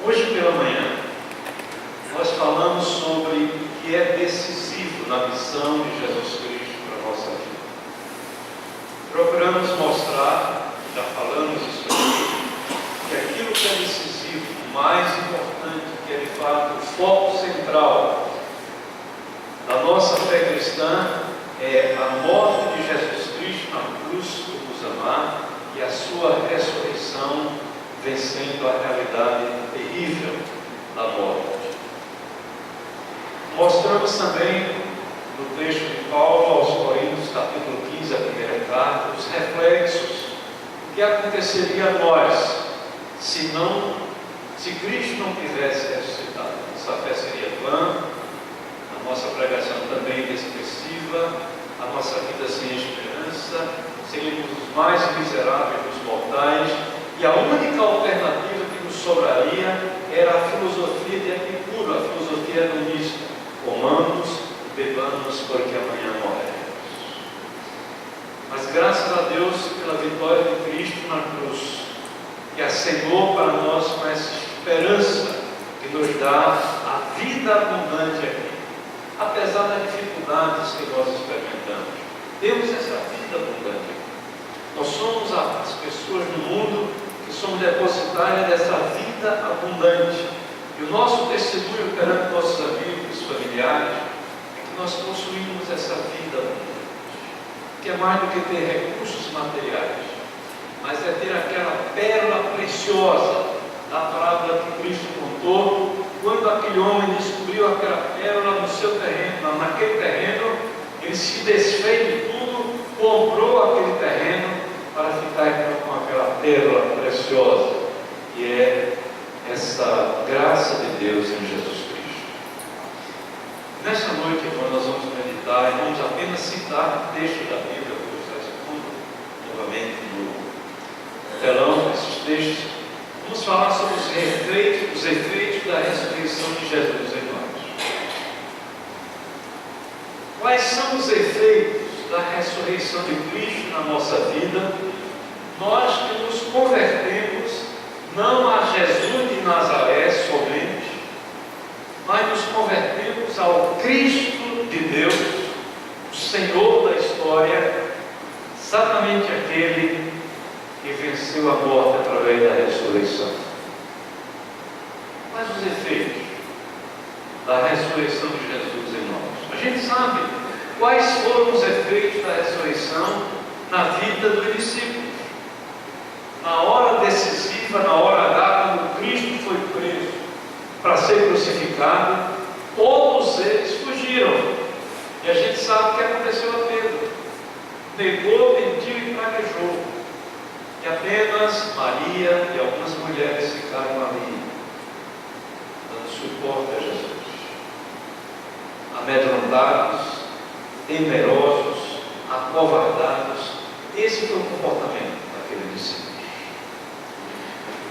Hoje pela manhã, nós falamos sobre o que é decisivo na missão de Jesus Cristo para a nossa vida. Procuramos mostrar, já falamos isso aqui, que aquilo que é decisivo, o mais importante, que é de fato o foco central da nossa fé cristã, é a morte de Jesus Cristo na cruz por nos amar e a sua ressurreição vencendo a realidade terrível da morte. Mostramos também no texto de Paulo aos Coríntios, capítulo 15, a primeira carta, os reflexos do que aconteceria a nós se Cristo não tivesse ressuscitado. Nossa fé seria vã, a nossa pregação também inexpressiva, a nossa vida sem esperança, seríamos os mais miseráveis dos mortais, e a única alternativa que nos sobraria era a filosofia de Epicuro, a filosofia hedonista: comamos e bebamos, porque amanhã morreremos. Mas graças a Deus pela vitória de Cristo na cruz, que acenou para nós com essa esperança que nos dá a vida abundante aqui, apesar das dificuldades que nós experimentamos. Temos essa vida abundante. Nós somos as pessoas no mundo que somos depositárias dessa vida abundante. E o nosso testemunho perante nossos amigos, familiares, é que nós possuímos essa vida abundante, que é mais do que ter recursos materiais, mas é ter aquela pérola preciosa da parábola que Cristo contou, quando aquele homem descobriu aquela pérola no seu terreno, naquele terreno, ele se desfez de tudo, comprou aquele terreno para ficar com aquela pérola preciosa, que é essa graça de Deus em Jesus Cristo. Nesta noite, irmão, nós vamos meditar e vamos apenas citar o texto da Bíblia, vou estar expondo novamente no telão esses textos. Vamos falar sobre os efeitos da ressurreição de Jesus em nós. Quais são os efeitos da ressurreição de Cristo na nossa vida? Nós que nos convertemos não a Jesus de Nazaré somente, mas nos convertemos ao Cristo de Deus, o Senhor da história, exatamente aquele que venceu a morte através da ressurreição. Quais os efeitos da ressurreição de Jesus em nós? A gente sabe quais foram os efeitos da ressurreição na vida dos discípulos. Na hora decisiva, na hora H, quando Cristo foi preso para ser crucificado, todos eles fugiram. E a gente sabe o que aconteceu a Pedro: negou, mentiu e praguejou. E apenas Maria e algumas mulheres ficaram ali, dando suporte a Jesus. Amedrontados, temerosos, acovardados. Esse foi o comportamento daquele discípulo.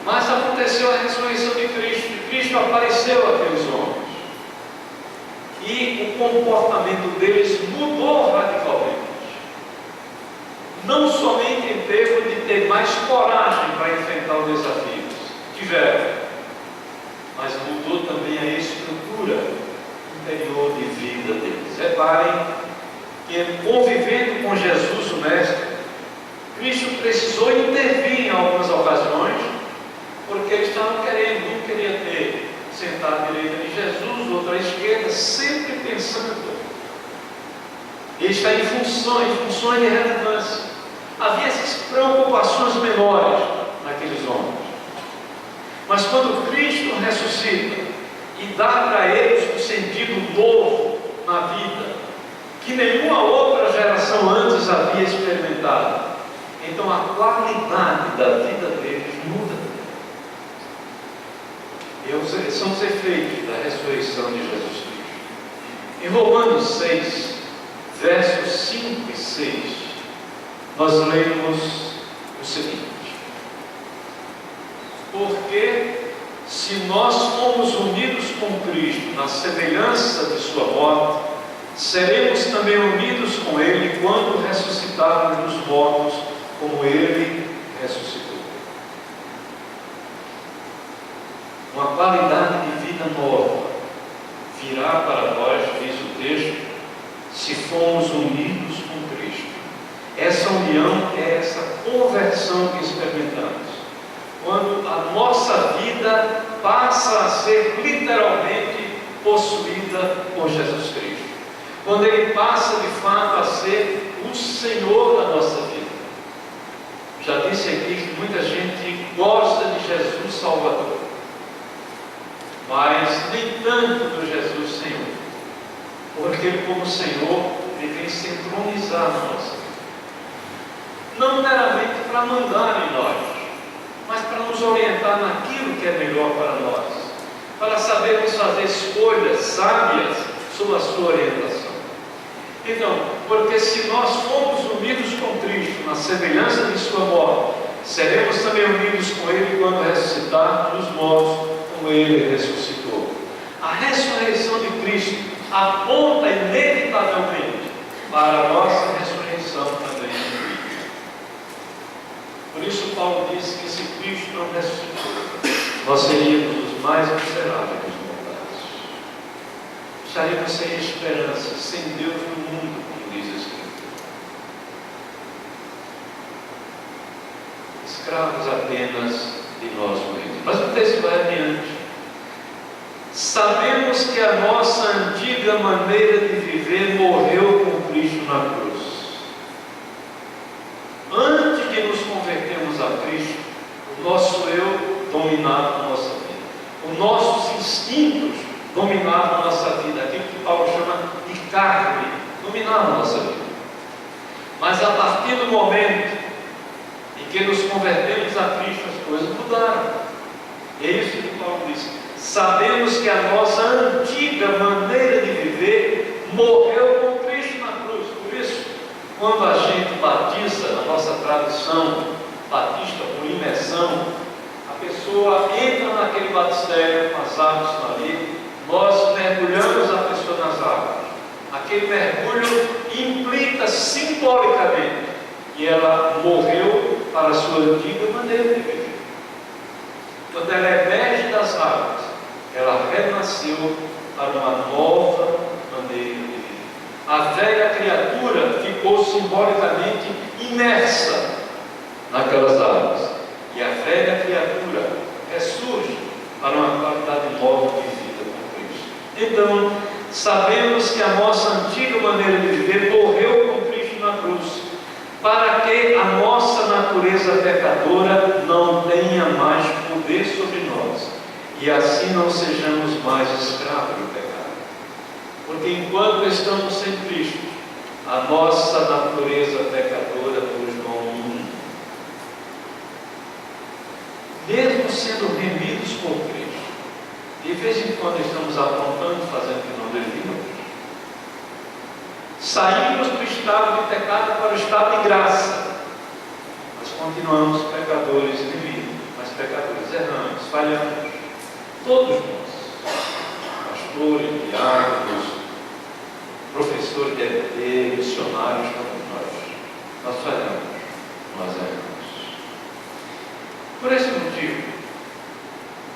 Mas aconteceu a ressurreição de Cristo, e Cristo apareceu àqueles homens, e o comportamento deles mudou radicalmente. Não somente em termos de ter mais coragem para enfrentar os desafios, tiveram, mas mudou também a estrutura interior de vida deles. Reparem que, convivendo com Jesus, o Mestre, Cristo precisou intervir em algumas ocasiões, porque eles estavam querendo, um queria ter sentado à direita de Jesus, outro à esquerda, sempre pensando. Ele está em funções de relevância. Havia essas preocupações menores naqueles homens. Mas quando Cristo ressuscita e dá para eles um sentido novo na vida, que nenhuma outra geração antes havia experimentado, então a qualidade da vida deles muda. São os efeitos da ressurreição de Jesus Cristo. Em Romanos 6, versos 5 e 6, nós lemos o seguinte: porque se nós fomos unidos com Cristo na semelhança de sua morte, seremos também unidos com Ele quando ressuscitarmos dos mortos, como Ele ressuscitou. uma qualidade de vida nova, virá para nós, diz o texto, se formos unidos com Cristo. Essa união é essa conversão que experimentamos. Quando a nossa vida passa a ser literalmente possuída por Jesus Cristo. Quando Ele passa de fato a ser o Senhor da nossa vida. Já disse aqui que muita gente gosta de Jesus Salvador, mas nem tanto do Jesus Senhor, porque Ele, como Senhor, Ele vem se entronizar na nossa vida. Não meramente para mandar em nós, mas para nos orientar naquilo que é melhor para nós, para sabermos fazer escolhas sábias sob a sua orientação. Então, porque se nós formos unidos com Cristo na semelhança de sua morte, seremos também unidos com Ele quando ressuscitar dos mortos, como Ele ressuscitou. A ressurreição de Cristo aponta inevitavelmente para a nossa ressurreição também. Por isso Paulo disse que se Cristo não ressuscitou, nós seríamos os mais miseráveis dos mortais. Estaríamos sem esperança, sem Deus no mundo, como diz a Escritura. Escravos apenas de nós mesmos. Mas o texto vai adiante. Sabemos que a nossa antiga maneira de viver morreu com Cristo na cruz. Antes de nos convertermos a Cristo, o nosso eu dominava a nossa vida. Os nossos instintos dominavam a nossa vida. Aquilo que Paulo chama de carne, dominava a nossa vida. Mas a partir do momento em que nos convertemos a Cristo, as coisas mudaram. É isso que Paulo diz. Sabemos que a nossa antiga maneira de viver morreu com Cristo na cruz. Por isso, quando a gente batiza, na nossa tradição batista por imersão, a pessoa entra naquele batistério com as águas ali, nós mergulhamos a pessoa nas águas. Aquele mergulho implica simbolicamente que ela morreu para a sua antiga maneira de viver. Quando ela emerge das águas, ela renasceu para uma nova maneira de viver. A velha criatura ficou simbolicamente imersa naquelas águas. E a velha criatura ressurge para uma qualidade nova de vida com Cristo. Então, sabemos que a nossa antiga maneira de viver morreu com Cristo na cruz, para que a nossa natureza pecadora não tenha mais poder sobre nós, e assim não sejamos mais escravos do pecado. Porque enquanto estamos sem Cristo, a nossa natureza pecadora nos domina. Mesmo sendo remidos por Cristo, de vez em quando estamos aprontando, fazendo o que não devíamos. Saímos do estado de pecado para o estado de graça, mas continuamos pecadores remidos, mas pecadores errantes, falhamos. Todos nós, pastores, diáconos, professores de EBD, missionários, todos nós falhamos, nós erramos. Por esse motivo,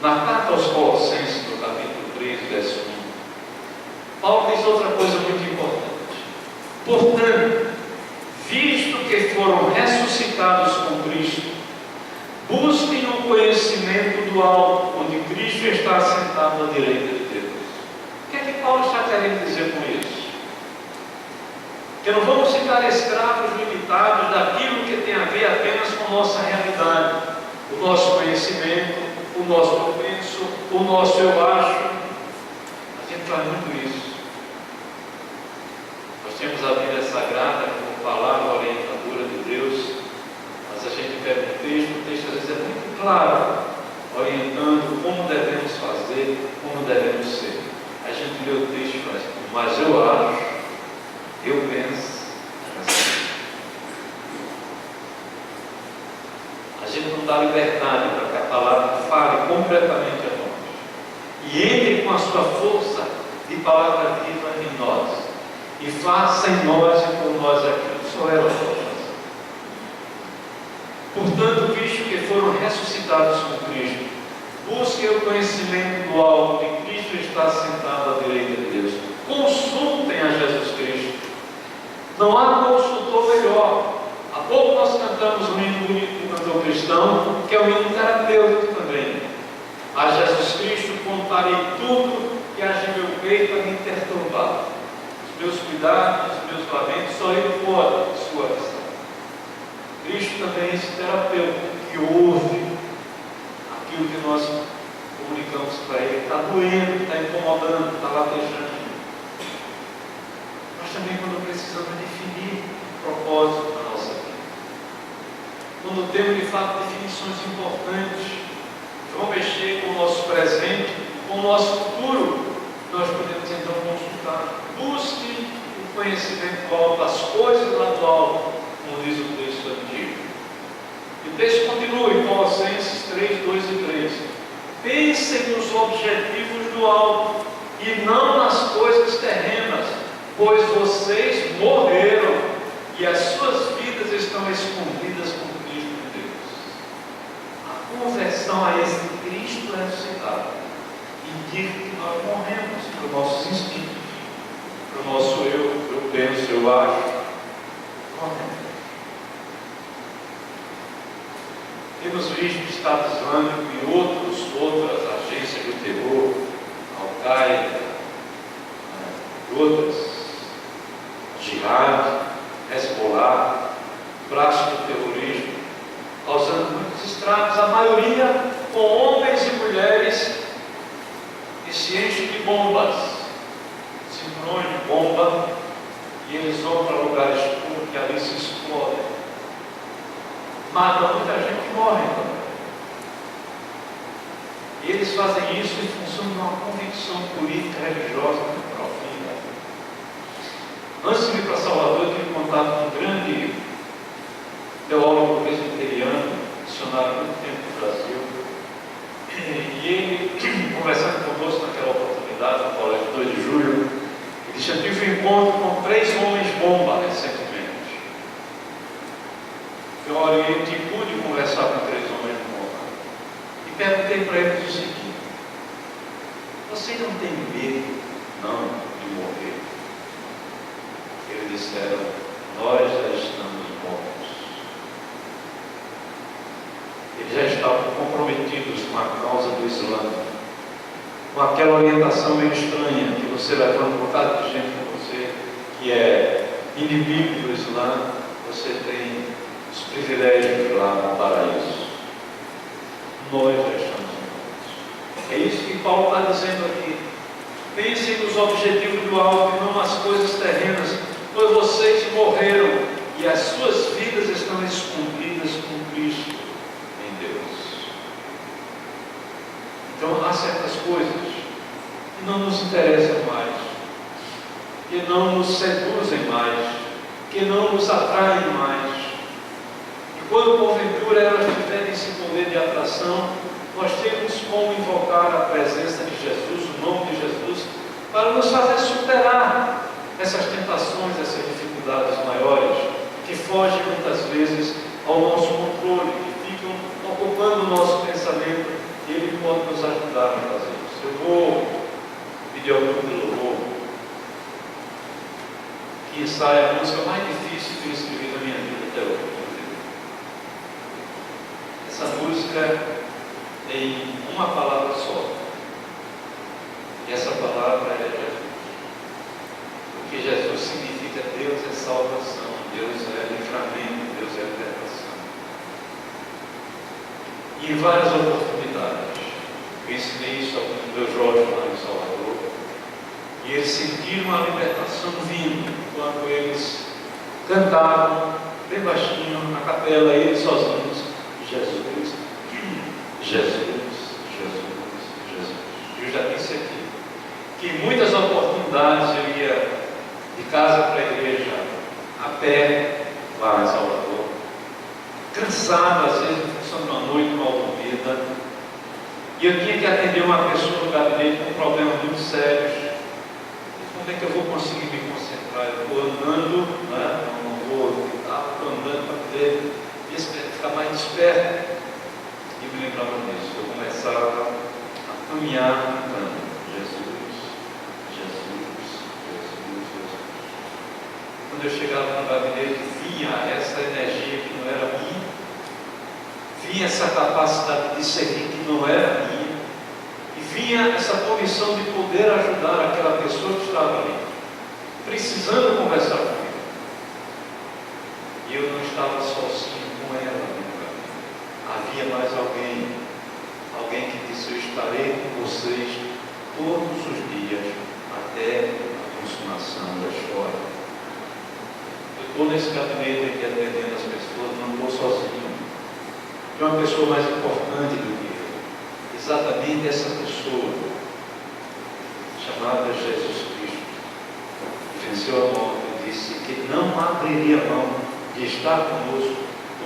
na carta aos Colossenses, no capítulo 3, verso 1, Paulo diz outra coisa muito importante. Portanto, visto que foram ressuscitados com Cristo, busquem o conhecimento do alto, onde Cristo está assentado à direita de Deus. O que é que Paulo está querendo dizer com isso? Que não vamos ficar escravos limitados daquilo que tem a ver apenas com nossa realidade, o nosso conhecimento, o nosso eu penso, o nosso eu acho. A gente faz muito isso. Nós temos a Bíblia Sagrada como palavra orientadora de Deus, mas a gente pega um texto, o texto às vezes é muito claro, orientando como devemos fazer, como devemos ser. A gente lê o texto e faz, mas eu acho, eu penso, assim. A gente não dá liberdade para que a palavra fale completamente a nós e entre com a sua força de palavra viva em nós e faça em nós e por nós aquilo que só ela pode fazer. Portanto, visto que foram ressuscitados com Cristo, Busquem o conhecimento do alto, que Cristo está sentado à direita de Deus. Consultem a Jesus Cristo. Não há consultor melhor. Há pouco nós cantamos um hino bonito do cantor cristão, que é um hino terapêutico também. A Jesus Cristo contarei tudo que há em meu peito a me perturbar. Os meus cuidados, os meus lamentos, só Ele pode suavizar. Cristo também é esse terapeuta que ouve aquilo que nós comunicamos para Ele. Está doendo, está incomodando, está latejando. Mas também quando precisamos definir o propósito da nossa vida. Quando temos de fato definições importantes, que vão mexer com o nosso presente, com o nosso futuro, nós podemos então consultar. Busque o conhecimento do alto, as coisas lá do alto, como diz o texto antigo. E o texto continua em Colossenses 3, 2 e 3. Pensem nos objetivos do alto e não nas coisas terrenas, pois vocês morreram e as suas vidas estão escondidas com Cristo em Deus. A conversão a esse Cristo ressuscitado indica que nós morremos para os nossos instintos, para o nosso eu penso, eu acho. Morremos. Temos visto o Estado Islâmico e outras agências do terror, Al-Qaeda, outras, Jihad, Hezbollah, braço do terrorismo, causando muitos estragos, a maioria com homens e mulheres que se enchem de bombas, cinturões de bomba, e eles vão para lugares escuros que ali se explodem. Matam muita gente que morre também. E eles fazem isso em função de uma convicção política religiosa muito profunda. Antes de vir para Salvador, eu tive contato com um grande teólogo presbiteriano, missionário há muito tempo no Brasil. E ele, conversando conosco naquela oportunidade, no Colégio 2 de Julho, ele disse: eu tive um encontro com 3 homens-bomba recentemente. Eu orientei e pude conversar com 3 homens-bomba. E perguntei para eles o seguinte: vocês não têm medo, não, de morrer? Eles disseram: nós já estamos mortos. Eles já estavam comprometidos com a causa do Islã, com aquela orientação meio estranha que você levanta um bocado de gente com você que é inimigo do Islã. Você tem os privilégios lá no paraíso. Nós já estamos mortos. É isso que Paulo está dizendo aqui. Pensem nos objetivos do alto e não nas coisas terrenas, pois vocês morreram e as suas vidas estão escondidas com Cristo em Deus. Então há certas coisas que não nos interessam mais, que não nos seduzem mais, que não nos atraem mais. E quando porventura elas tiverem esse poder de atração, nós temos como invocar a presença de Jesus, o nome de Jesus, para nos fazer superar essas tentações, essas dificuldades maiores, que fogem muitas vezes ao nosso controle, que ficam ocupando o nosso pensamento, e Ele pode nos ajudar a fazer isso. Eu vou pedir ao grupo de louvor que ensaie a música mais difícil que eu escrevi na minha vida até hoje. Essa música tem uma palavra só. E essa palavra é Jesus. Porque Jesus significa Deus é salvação, Deus é livramento, Deus é libertação. E em várias oportunidades, eu ensinei isso aos meus jovens lá em Salvador, e eles sentiram a libertação vindo quando eles cantavam bem baixinho na capela, eles sozinhos: Jesus, Jesus, Jesus, Jesus. Eu já disse aqui que em muitas oportunidades eu ia de casa para a igreja a pé, lá em Salvador, cansado às vezes em função de uma noite mal dormida, e eu tinha que atender uma pessoa no gabinete com problemas muito sérios. Como é que eu vou conseguir me concentrar? Eu estou andando, né? Não vou gritar, estou andando para poder ficar mais desperto. E me lembrava disso. Eu começava a caminhar cantando: Jesus, Jesus, Jesus, Jesus. Quando eu chegava no gabinete, vinha essa energia que não era minha, vinha essa capacidade de servir que não era minha, e vinha essa condição de poder ajudar aquela pessoa que estava ali, precisando conversar comigo. E eu não estava sozinho com ela. Havia mais alguém que disse: eu estarei com vocês todos os dias até a consumação da história. Eu estou nesse gabinete aqui atendendo as pessoas, não estou sozinho. Tem uma pessoa mais importante do que eu. Exatamente essa pessoa, chamada Jesus Cristo, que venceu a morte e disse que não abriria mão de estar conosco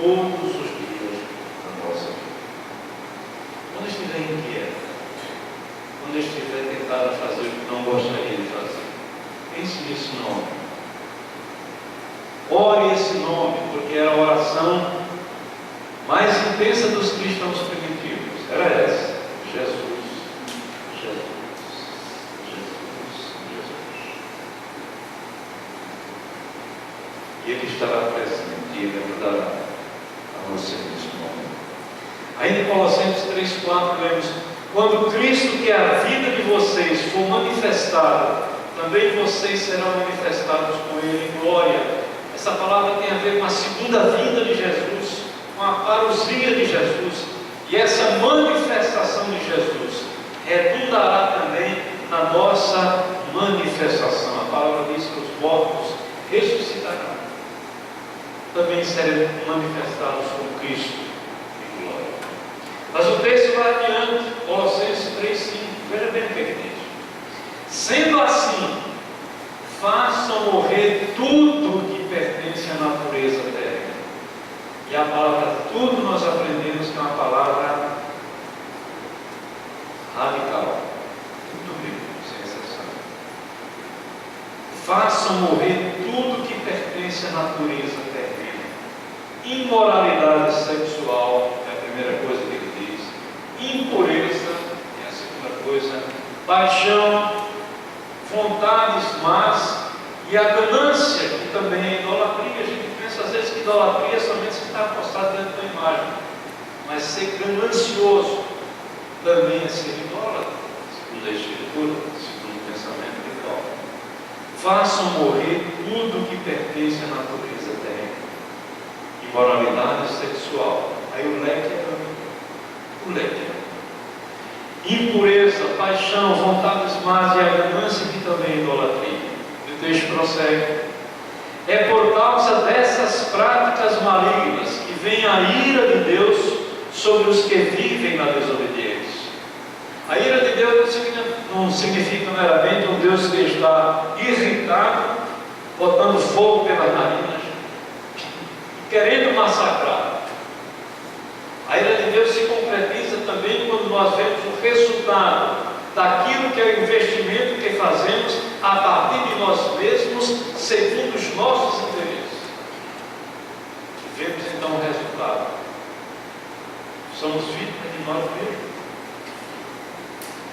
todos os dias da nossa vida. Quando estiver inquieto, quando estiver tentado a fazer o que não gostaria de fazer, pense nesse nome. Ore esse nome, porque era a oração mais intensa dos cristãos primitivos. Era essa: Jesus, Jesus, Jesus, Jesus. E Ele estará presente e Ele ajudará a você nesse momento. Ainda em Colossenses 3,4 lemos: quando Cristo, que é a vida de vocês, for manifestado, também vocês serão manifestados com Ele em glória. Essa palavra tem a ver com a segunda vinda de Jesus, com a parousia de Jesus, e essa manifestação de Jesus redundará também na nossa manifestação. A palavra diz que os mortos ressuscitarão, também serão manifestados com Cristo em glória. Mas o texto vai adiante, Colossenses 3,5, veja bem o que ele diz: sendo assim, façam morrer tudo que pertence à natureza terrena. E a palavra tudo nós aprendemos que é uma palavra radical, tudo mesmo, sem exceção. Façam morrer tudo que pertence à natureza terrena. Imoralidade sexual é a primeira coisa que ele diz. Impureza é a segunda coisa. Paixão, vontades más e a ganância, que também é idolatria. A gente pensa às vezes que idolatria é somente se está apostado dentro da imagem, mas ser ganancioso também é ser idólatra, segundo a Escritura, segundo o pensamento de Paulo. Façam morrer tudo que pertence à natureza terrena. Imoralidade sexual, aí o leque é o leque. Impureza, paixão, vontades más e a ganância, que também é idolatria. E o texto prossegue: é por causa dessas práticas malignas que vem a ira de Deus sobre os que vivem na desobediência. A ira de Deus não significa meramente um Deus que está irritado, botando fogo pelas narinas, querendo massacrar. A ira de Deus se concretiza também quando nós vemos o resultado daquilo que é o investimento que fazemos a partir de nós mesmos, segundo os nossos interesses. E vemos então o resultado. Somos vítimas de nós mesmos.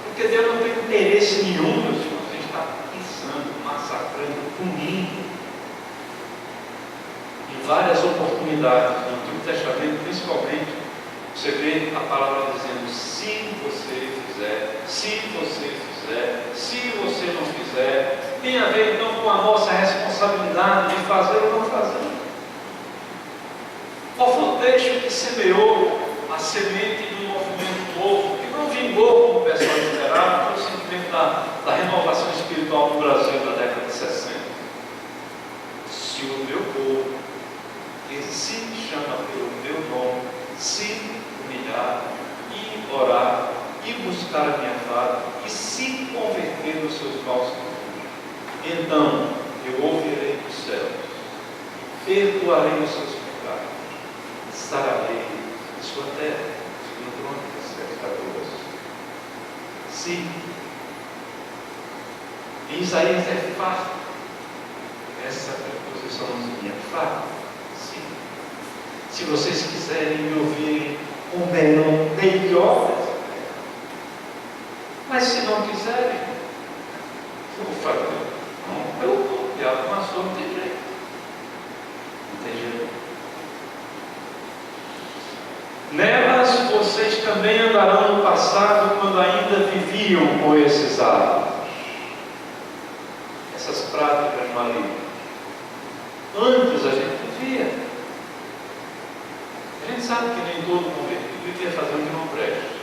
Porque Deus não tem interesse nenhum, meus irmãos, em estar pisando, massacrando, punindo. Em várias oportunidades, no Antigo Testamento principalmente, você vê a palavra dizendo: se você fizer, se você fizer, se você não fizer. Tem a ver então com a nossa responsabilidade de fazer ou não fazer. Qual foi o texto que semeou a semente de um movimento novo, que não vingou como o pessoal esperava? Foi o sentimento da renovação espiritual no Brasil da década de 60. Se o meu povo, que se chama pelo meu nome, se humilhar e orar e buscar a minha face e se converter dos seus maus caminhos, então eu ouvirei dos céus, perdoarei os seus pecados, sararei a sua terra. Segundo Crônicas 7:14. Sim. Em Isaías é farto. Essa preposiçãozinha, farto. Sim. Se vocês quiserem me ouvirem, o melhor dessa terra. Mas se não quiserem, eu vou fazer. Não, eu vou. E a maçã não tem jeito. Não tem jeito. Nelas vocês também andarão no passado, quando ainda viviam com esses hábitos, essas práticas malignas. Antes a gente vivia. A gente sabe que nem todo convertido vivia fazendo o que não presta.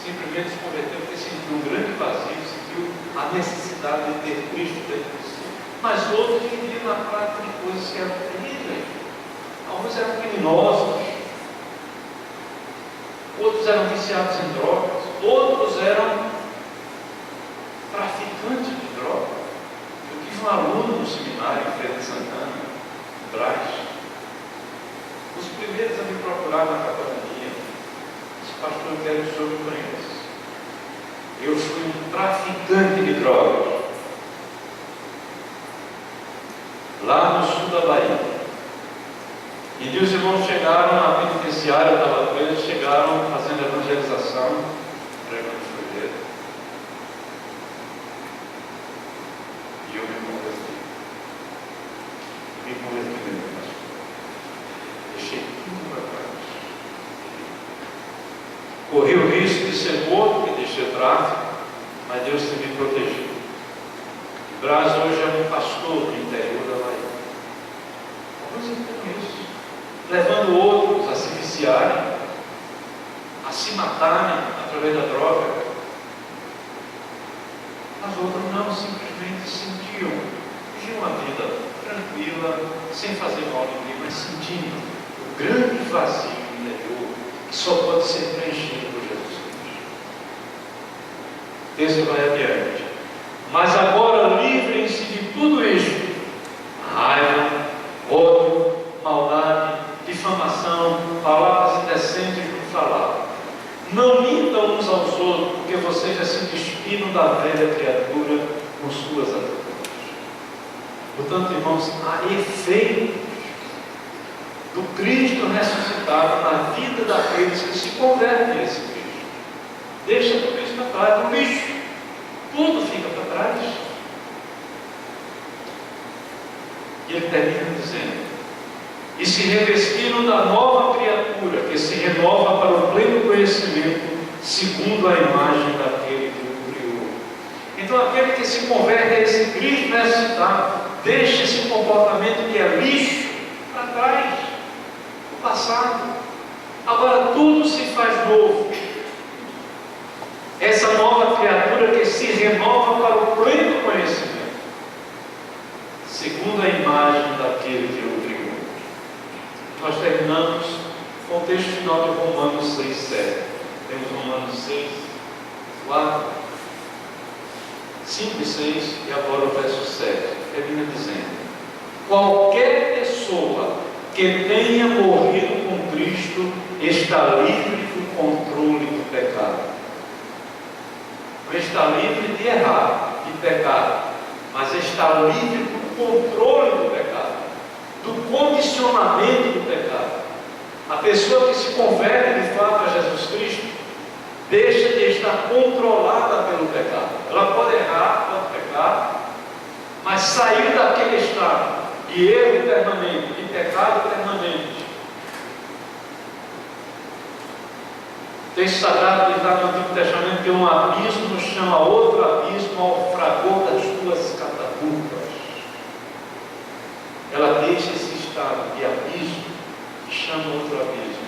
Simplesmente se converteu porque sentiu um grande vazio, sentiu a necessidade de ter Cristo dentro de si. Mas outros viviam na prática de coisas que eram terríveis. Alguns eram criminosos, outros eram viciados em drogas, outros eram traficantes de drogas. Eu tive um aluno no seminário em Feira de Santana, Brás. Os primeiros a me procurar na capelania, disse: pastor, eu quero que o senhor me conheça. Eu fui um traficante de drogas lá no sul da Bahia. E os irmãos chegaram na penitenciária, eu estava com eles, chegaram fazendo evangelização, pregando o evangelho. E eu me converti. Me converti mesmo, pastor. Deixei tudo para trás. Corri o risco de ser morto, que deixei o tráfico, mas Deus tem me protegido. Brás hoje é um pastor do interior da Bahia. Alguns entendem isso. Levando outros a se viciarem, a se matarem através da droga. Mas outros não, simplesmente sentiam, viviam uma vida tranquila, sem fazer mal a ninguém, mas sentindo o grande vazio interior que só pode ser preenchido por Jesus Cristo. Esse vai adiante. Mas agora livrem-se de tudo isto: raiva, ódio, maldade, difamação, palavras indecentes no falar. Não mintam uns aos outros, porque vocês já se despiram da velha criatura com suas atitudes. Portanto, irmãos, há efeitos do Cristo ressuscitado na vida daqueles que se convertem a esse Cristo. Deixa tudo isso para trás, no lixo. Tudo fica para trás. E ele termina dizendo: e se revestiram da nova criatura, que se renova para o pleno conhecimento, segundo a imagem daquele que o criou. Então, aquele que se converte a esse Cristo ressuscitado, deixa esse comportamento que é lixo para trás, o passado. Agora tudo se faz novo. Essa nova criatura que se renova para o pleno conhecimento, segundo a imagem daquele que o criou. Nós terminamos com o texto final de Romanos 6:7. Temos Romanos 6, 4, 5 e 6, e agora o verso 7. Termina dizendo: qualquer pessoa que tenha morrido com Cristo está livre do controle do pecado. Não está livre de errar, de pecar, mas está livre do controle do pecado, do condicionamento do pecado. A pessoa que se converte de fato a Jesus Cristo deixa de estar controlada pelo pecado. Ela pode errar, pode pecar, mas sair daquele estado de erro permanente, de pecado permanente. O texto sagrado diz lá no Antigo Testamento que um abismo chama outro abismo ao fragor das suas catapultas. Ela deixa esse estado de abismo e chama outro abismo,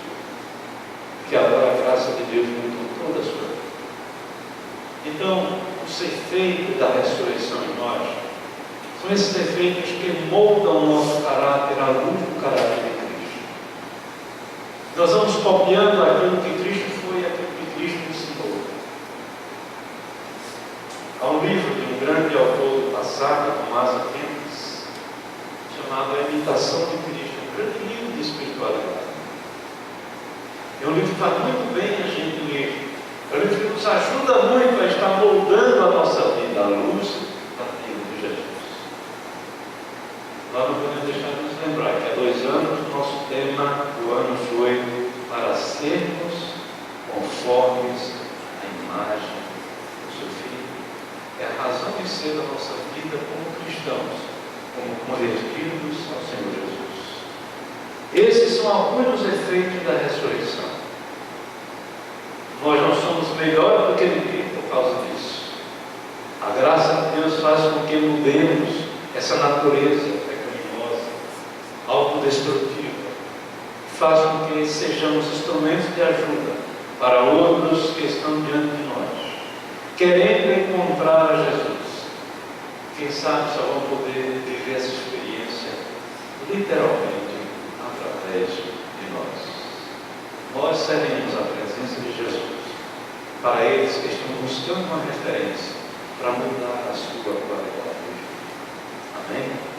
que agora a graça de Deus mudou toda a sua vida. Então, os efeitos da ressurreição em nós são esses efeitos que moldam o nosso caráter à luz do caráter de Cristo. Nós vamos copiando aquilo que Cristo foi e aquilo que Cristo ensinou. Há um livro de um grande autor do passado, Tomás Aquinas, chamado A Imitação de Cristo, um grande livro de espiritualidade. É um livro que faz muito bem a gente ler. É um livro que nos ajuda muito a estar moldando a nossa vida à luz daquilo de Jesus. Nós não podemos deixar de nos lembrar que há 2 anos o nosso tema do ano foi para sermos devemos ser da nossa vida como cristãos, como convertidos ao Senhor Jesus. Esses são alguns dos efeitos da ressurreição. Nós não somos melhores do que ninguém por causa disso. A graça de Deus faz com que mudemos essa natureza pecaminosa, autodestrutiva, faz com que sejamos instrumentos de ajuda para outros que estão diante de nós, querendo encontrar a Jesus. Quem sabe só vão poder viver essa experiência literalmente através de nós. Nós seremos a presença de Jesus para eles que estão buscando uma referência para mudar a sua qualidade de vida. Amém?